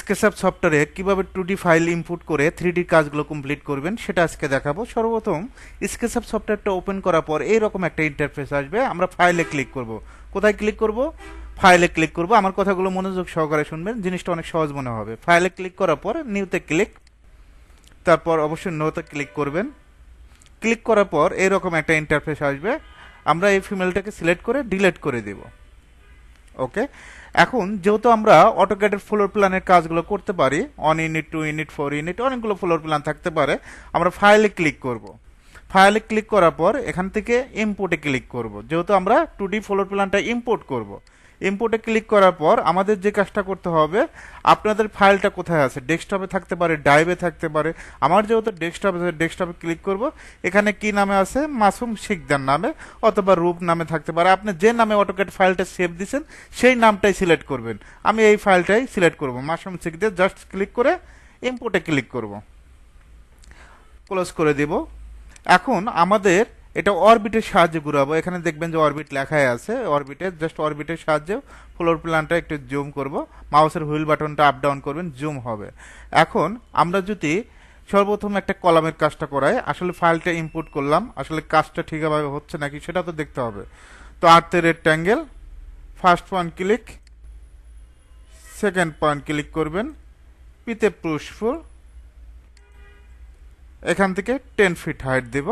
SketchUp সফটওয়্যারে কিভাবে 2D file input করে 3D কাজগুলো কমপ্লিট করবেন সেটা আজকে দেখাবো। সর্বপ্রথম স্কেচআপ সফটওয়্যারটা ওপেন করার পর এইরকম একটা ইন্টারফেস আসবে। আমরা ফাইলে ক্লিক করব। কোথায় ক্লিক করব? ফাইলে ক্লিক করব। আমার কথাগুলো মনোযোগ সহকারে শুনবেন, জিনিসটা অনেক সহজ মনে হবে। ফাইলে ক্লিক করার পর নিউতে ক্লিক, তারপর অবশ্যই নোতে ক্লিক করবেন। ক্লিক করার পর এইরকম একটা ইন্টারফেস আসবে। আমরা এই ফিমেলটাকে সিলেক্ট করে ডিলিট করে দেব। ওকে, এখন যেহেতু আমরা অটোক্যাডের ফ্লোর প্ল্যানের কাজগুলো করতে পারি, 1 ইউনিট 2 ইউনিট 4 ইউনিট অনেকগুলো ফ্লোর প্ল্যান থাকতে পারে, আমরা ফাইলে ক্লিক করব। ফাইলে ক্লিক করার পর এখান থেকে ইম্পোর্টে ক্লিক করব। যেহেতু আমরা 2D ফ্লোর প্ল্যানটা ইম্পোর্ট করব, ইম্পোর্টে ক্লিক করার পর আমাদের যে কাজটা করতে হবে, আপনাদের ফাইলটা কোথায় আছে, ডেস্কটপে থাকতে পারে, ড্রাইভে থাকতে পারে। আমার যেহেতু ডেস্কটপে, ডেস্কটপে ক্লিক করব। এখানে কি নামে আছে? মাসুম শিকদার নামে অথবা রূপ নামে থাকতে পারে। আপনি যে নামে অটোক্যাড ফাইলটা সেভ দিয়েছেন সেই নামটাই সিলেক্ট করবেন। আমি এই ফাইলটাই সিলেক্ট করব, মাসুম শিকদার। জাস্ট ক্লিক করে ইম্পোর্টে ক্লিক করব, ক্লোজ করে দেব। এখন আমাদের এটা অরবিটের সাহায্যে ঘুরাবো। এখানে দেখবেন যে অরবিট লেখাই আছে। অরবিটের জাস্ট অরবিটের সাহায্যে ফ্লোর প্ল্যানটা একটু জুম করব। মাউসের হুইল বাটনটা আপ ডাউন করবেন, জুম হবে। এখন আমরা যদি সর্বপ্রথম একটা কলামের কাজটা করাই, আসলে ফাইলটা ইনপুট করলাম, আসলে কাজটা ঠিকভাবে হচ্ছে নাকি সেটা তো দেখতে হবে। তো আর্থে rectangle, first point click, second point click করবেন, পিতে পুশফুল, এখান থেকে 10 ফিট হাইট দেব।